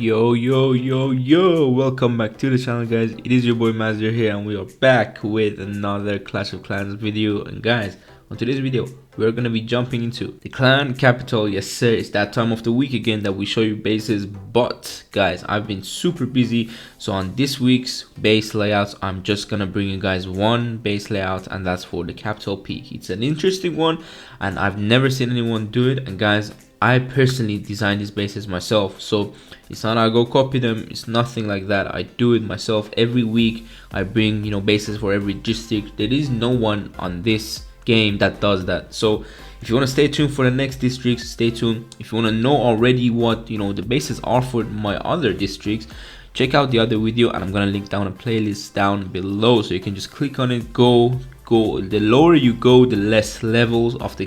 Yo, welcome back to the channel, guys. It is your boy Mazir here, and we are back with another Clash of Clans video. And guys, on today's video we're gonna be jumping into the clan capital. Yes sir, it's that time of the week again that we show you bases. But guys, I've been super busy, so on this week's base layouts I'm just gonna bring you guys one base layout, and that's for the capital peak. It's an interesting one and I've never seen anyone do it. And guys, I personally designed these bases myself, so it's not I go copy them, it's nothing like that. I do it myself. Every week I bring bases for every district. There is no one on this game that does that. So if you want to stay tuned for the next districts, stay tuned. If you want to know already what the bases are for my other districts, check out the other video, and I'm gonna link down a playlist down below, so you can just click on it. Go. The lower you go, the less levels of the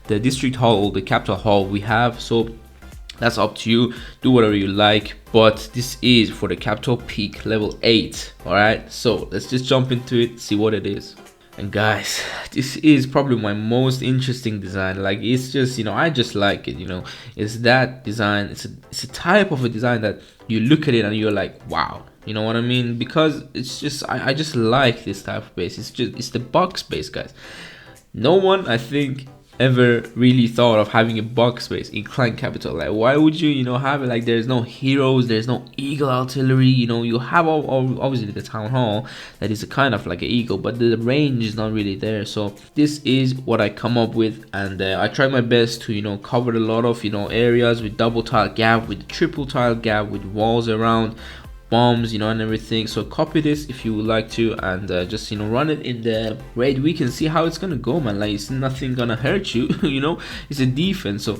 the district hall or the capital hall we have. So that's up to you, do whatever you like, but this is for the capital peak level 8. all right, so let's just jump into it, see what it is. And guys, this is probably my most interesting design. Like, it's just I just like it. It's that design. It's a type of a design that you look at it and you're like, wow, you know what I mean? Because it's just I just like this type of base. It's the box base, guys. No one, I think, ever really thought of having a box base in clan capital. Like, why would you have it? Like, there's no heroes, there's no eagle artillery. You have obviously the town hall that is a kind of like an eagle, but the range is not really there. So this is what I come up with, and I try my best to cover a lot of areas with double tile gap, with triple tile gap, with walls around, bombs and everything. So copy this if you would like to, and just run it in the raid week and see how it's gonna go, man. Like, it's nothing gonna hurt you. It's a defense. So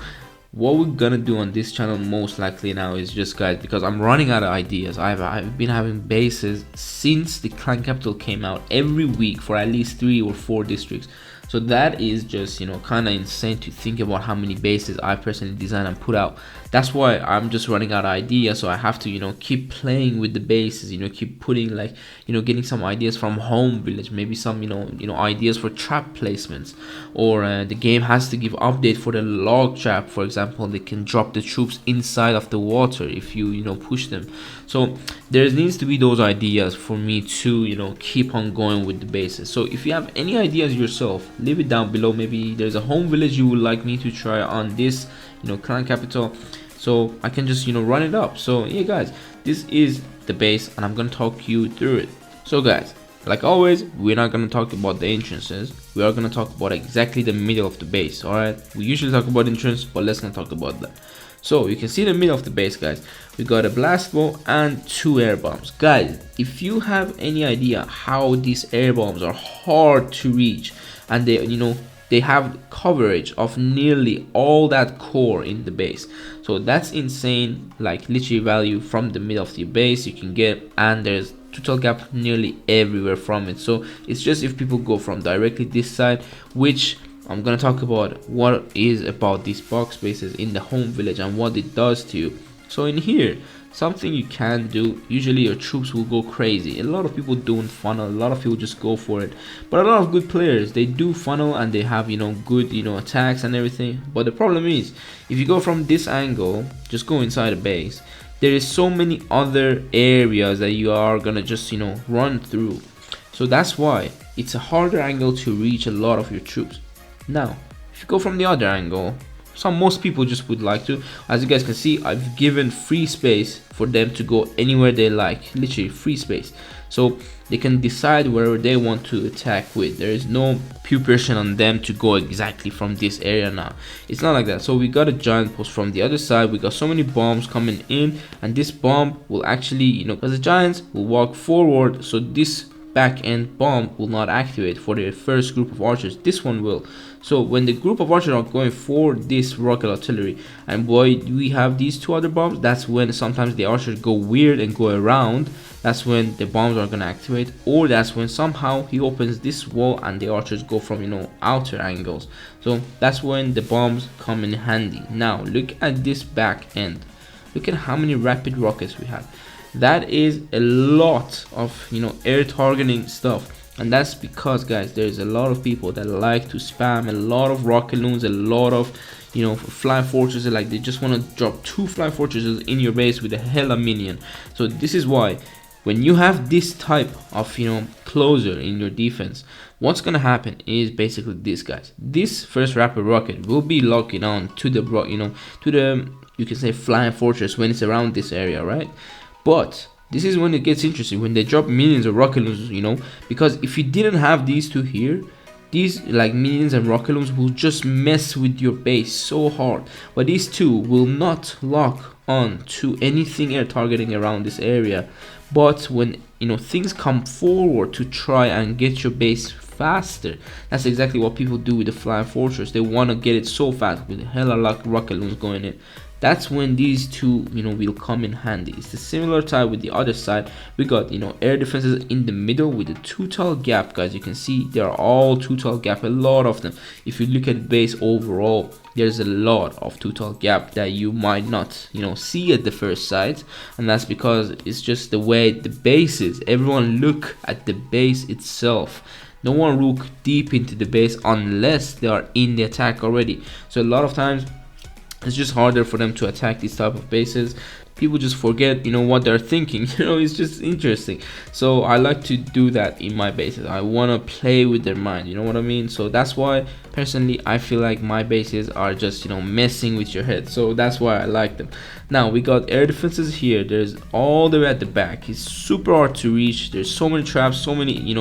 what we're gonna do on this channel most likely now is just, guys, because I'm running out of ideas. I've been having bases since the clan capital came out every week for at least 3 or 4 districts. So that is just kind of insane to think about how many bases I personally design and put out. That's why I'm just running out of ideas, so I have to keep playing with the bases, keep putting, like, getting some ideas from home village, maybe some ideas for trap placements, or the game has to give update for the log trap. For example, they can drop the troops inside of the water if you push them. So there needs to be those ideas for me to keep on going with the bases. So if you have any ideas yourself, leave it down below. Maybe there's a home village you would like me to try on this clan capital, so I can just run it up. So yeah, guys, this is the base and I'm gonna talk you through it. So guys, like always, we're not gonna talk about the entrances, we are gonna talk about exactly the middle of the base. All right, we usually talk about entrance, but let's not talk about that. So you can see the middle of the base, guys. We got a blast ball and 2 air bombs. Guys, if you have any idea how these air bombs are hard to reach, and they have coverage of nearly all that core in the base, so that's insane. Like, literally value from the middle of the base you can get, and there's total gap nearly everywhere from it. So it's just if people go from directly this side, which I'm gonna talk about what is about these box bases in the home village and what it does to you. So in here, something you can do, usually your troops will go crazy. A lot of people don't funnel, a lot of people just go for it, but a lot of good players, they do funnel and they have good attacks and everything. But the problem is, if you go from this angle, just go inside a base, there is so many other areas that you are gonna just run through. So that's why it's a harder angle to reach a lot of your troops. Now if you go from the other angle, most people just would like to, as you guys can see, I've given free space for them to go anywhere they like, literally free space, so they can decide wherever they want to attack with. There is no peer pressure on them to go exactly from this area. Now it's not like that. So we got a giant post from the other side, we got so many bombs coming in, and this bomb will actually because the giants will walk forward, so this back end bomb will not activate for the first group of archers. This one will. So when the group of archers are going for this rocket artillery, and boy, we have these 2 other bombs, that's when sometimes the archers go weird and go around. That's when the bombs are gonna activate, or that's when somehow he opens this wall and the archers go from outer angles. So that's when the bombs come in handy. Now look at this back end, look at how many rapid rockets we have. That is a lot of air targeting stuff, and that's because, guys, there's a lot of people that like to spam a lot of rocket loons, a lot of fly fortresses, like they just want to drop 2 fly fortresses in your base with a hella minion. So this is why when you have this type of closer in your defense, what's gonna happen is basically this, guys. This first rapid rocket will be locking on to the to the, you can say, flying fortress when it's around this area, right? But this is when it gets interesting, when they drop minions or rocket launchers, because if you didn't have these two here, these like minions and rocket launchers will just mess with your base so hard. But these two will not lock on to anything air targeting around this area. But when things come forward to try and get your base faster, that's exactly what people do with the flying fortress. They want to get it so fast with hella rocket launchers going in. That's when these two will come in handy. It's the similar type with the other side. We got air defenses in the middle with a 2 tile gap, guys. You can see they are all 2 tile gap, a lot of them. If you look at base overall, there's a lot of 2 tile gap that you might not see at the first sight, and that's because it's just the way the base is. Everyone look at the base itself. No one look deep into the base unless they are in the attack already. So a lot of times it's just harder for them to attack these type of bases. People just forget what they're thinking. It's just interesting. So I like to do that in my bases. I want to play with their mind, you know what I mean? So that's why personally I feel like my bases are just messing with your head. So that's why I like them. Now we got air defenses here. There's all the way at the back. It's super hard to reach. There's so many traps, so many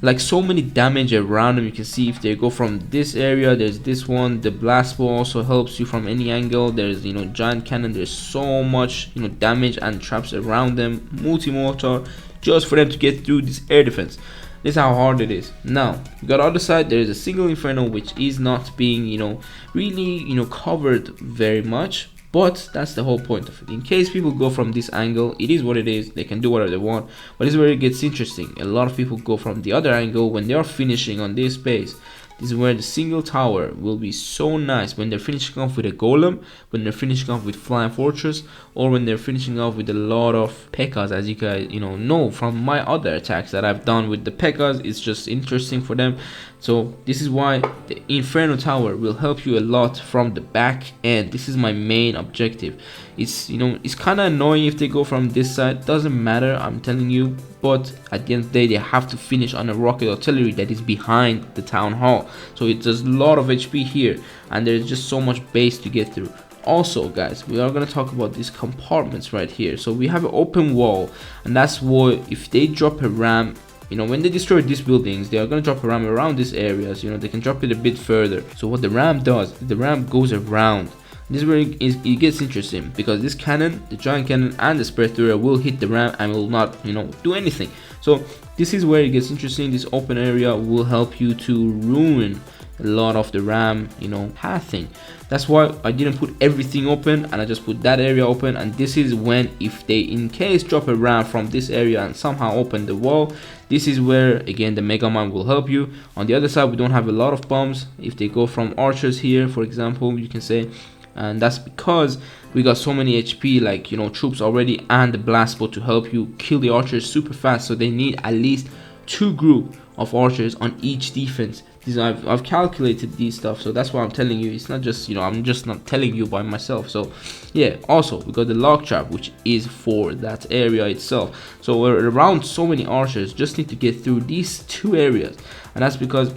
like so many damage around them. You can see if they go from this area, there's this one. The blast ball also helps you from any angle. There's giant cannon. There's so much damage and traps around them. Multi-mortar just for them to get through this air defense. This is how hard it is. Now we got other side. There is a single inferno which is not being really covered very much. But that's the whole point of it. In case people go from this angle, it is what it is. They can do whatever they want. But this is where it gets interesting. A lot of people go from the other angle when they are finishing on this base. This is where the single tower will be so nice when they're finishing off with a golem, when they're finishing off with flying fortress, or when they're finishing off with a lot of P.E.K.K.A.s. As you guys know from my other attacks that I've done with the P.E.K.K.A.s, it's just interesting for them. So this is why the Inferno Tower will help you a lot from the back end. This is my main objective. It's it's kind of annoying if they go from this side. Doesn't matter, I'm telling you. But at the end of the day, they have to finish on a rocket artillery that is behind the town hall. So it does a lot of HP here, and there's just so much base to get through. Also, guys, we are going to talk about these compartments right here. So we have an open wall, and that's why if they drop a ram, when they destroy these buildings, they are going to drop a ram around these areas. They can drop it a bit further. So what the ram does, the ram goes around. This is where it gets interesting, because this cannon, the giant cannon and the spread thrower will hit the ram and will not do anything. So this is where it gets interesting. This open area will help you to ruin a lot of the ram pathing. That's why I didn't put everything open, and I just put that area open. And this is when, if they in case drop a ram from this area and somehow open the wall, this is where again the Mega Man will help you. On the other side, we don't have a lot of bombs. If they go from archers here, for example, you can say, and that's because we got so many HP, like troops already, and the blast ball to help you kill the archers super fast. So they need at least 2 group of archers on each defense. These I've calculated these stuff, so that's why I'm telling you. It's not just I'm just not telling you by myself. So yeah, also we got the log trap, which is for that area itself. So we're around so many archers, just need to get through these 2 areas, and that's because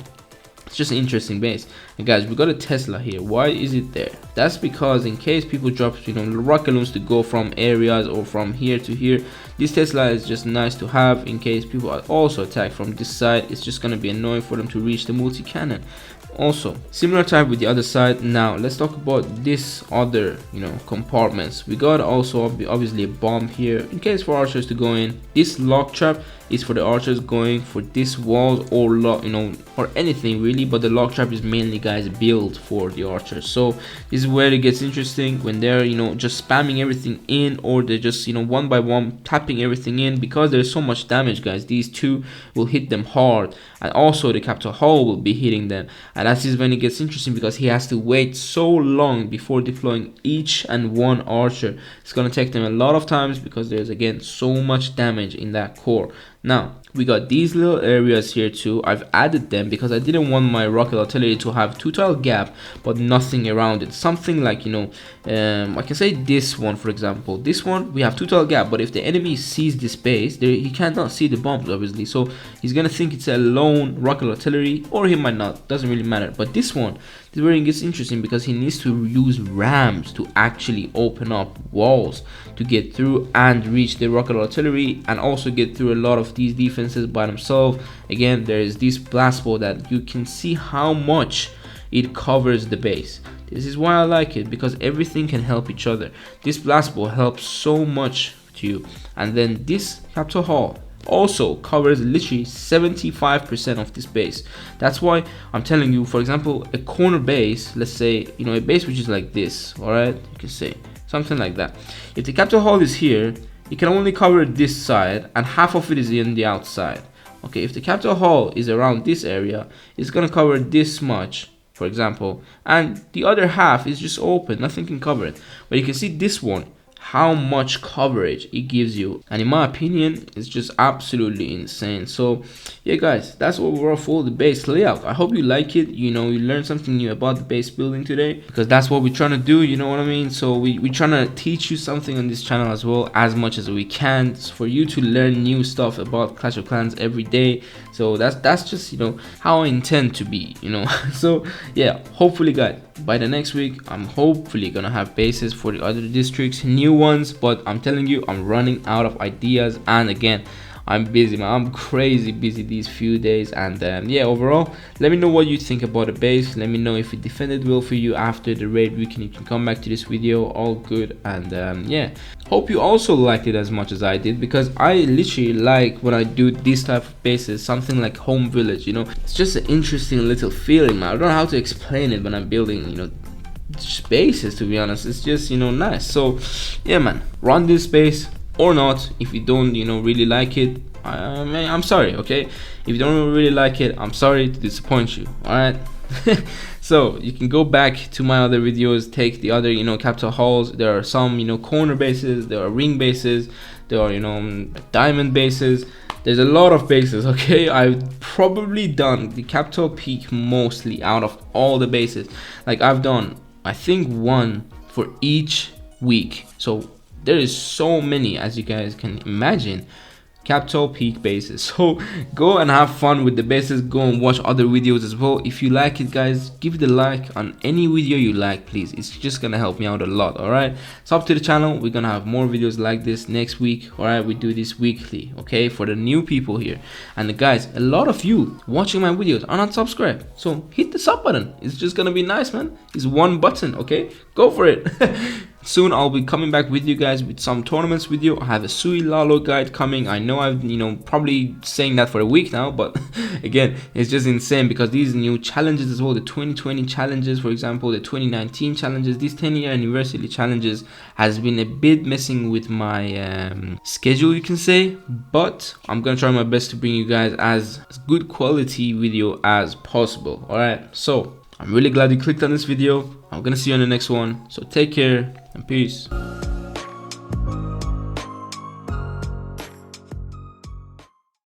it's just an interesting base. And guys, we got a Tesla here. Why is it there? That's because in case people drop rocket launchers to go from areas or from here to here, this Tesla is just nice to have in case people are also attacked from this side. It's just gonna be annoying for them to reach the multi cannon. Also similar type with the other side. Now let's talk about this other compartments. We got also obviously a bomb here in case for archers to go in. This lock trap is for the archers going for this wall or or anything really, but the lock trap is mainly, guys, built for the archers. So this is where it gets interesting, when they're just spamming everything in, or they're just one by one tapping everything in, because there's so much damage, guys. These 2 will hit them hard, and also the capital hall will be hitting them. And that is when it gets interesting, because he has to wait so long before deploying each and one archer. It's gonna take them a lot of times, because there's again so much damage in that core. Now We got these little areas here too. I've added them because I didn't want my rocket artillery to have 2 tile gap but nothing around it. Something like, you know, I can say this one, for example. This one we have 2 tile gap, but if the enemy sees this base, he cannot see the bombs obviously, so he's gonna think it's a lone rocket artillery, or he might not, doesn't really matter. But this one, this is where it gets interesting because he needs to use rams to actually open up walls to get through and reach the rocket artillery, and also get through a lot of these defenses by himself. Again, there is this blast ball that you can see how much it covers the base. This is why I like it, because everything can help each other. This blast ball helps so much to you, and then this Capitol Hall also covers literally 75% of this base. That's why I'm telling you, for example, a corner base, let's say, you know, a base which is like this, all right, you can say something like that. If the Capitol Hall is here, you can only cover this side and half of it is in the outside. Okay, if the Capitol Hall is around this area, it's gonna cover this much, for example, and the other half is just open, nothing can cover it. But you can see this one, how much coverage it gives you, and in my opinion it's just absolutely insane. So yeah guys, that's overall for the base layout. I hope you like it. You know, you learned something new about the base building today, because that's what we're trying to do, you know what I mean? So we're trying to teach you something on this channel as well, as much as we can, for you to learn new stuff about Clash of Clans every day. So that's just, you know, how I intend to be, you know. So yeah, hopefully guys, by the next week I'm hopefully gonna have bases for the other districts, new ones. But I'm telling you, I'm running out of ideas, and again, I'm busy, man. I'm crazy busy these few days. And yeah, overall, let me know what you think about the base. Let me know if it defended well for you after the raid week, and you can come back to this video. All good. And yeah, hope you also liked it as much as I did, because I literally like when I do this type of bases, something like home village, you know. It's just an interesting little feeling, man. I don't know how to explain it when I'm building, you know, spaces, to be honest. It's just, you know, nice. So yeah man, run this space or not. If you don't, you know, really like it, I'm sorry, okay? If you don't really like it, I'm sorry to disappoint you, all right? So you can go back to my other videos, take the other, you know, Capitol Halls. There are some, you know, corner bases, there are ring bases, there are, you know, diamond bases. There's a lot of bases, okay? I've probably done the Capitol Peak mostly out of all the bases. Like, I've done, I think, one for each week. So there is so many, as you guys can imagine, Capitol Peak bases. So go and have fun with the bases. Go and watch other videos as well. If you like it guys, give it a like on any video you like, please. It's just gonna help me out a lot. All right, sub to the channel. We're gonna have more videos like this next week. All right, we do this weekly, okay, for the new people here. And guys, a lot of you watching my videos are not subscribed, so hit the sub button. It's just gonna be nice, man. It's one button, okay? Go for it. Soon I'll be coming back with you guys with some tournaments video. I have a Sui Lalo guide coming. I know I've, you know, probably saying that for a week now, but again, it's just insane because these new challenges as well, the 2020 challenges, for example, the 2019 challenges, these 10-year anniversary challenges has been a bit messing with my schedule, you can say, but I'm gonna try my best to bring you guys as good quality video as possible. All right, so I'm really glad you clicked on this video. I'm gonna see you on the next one, so take care and peace.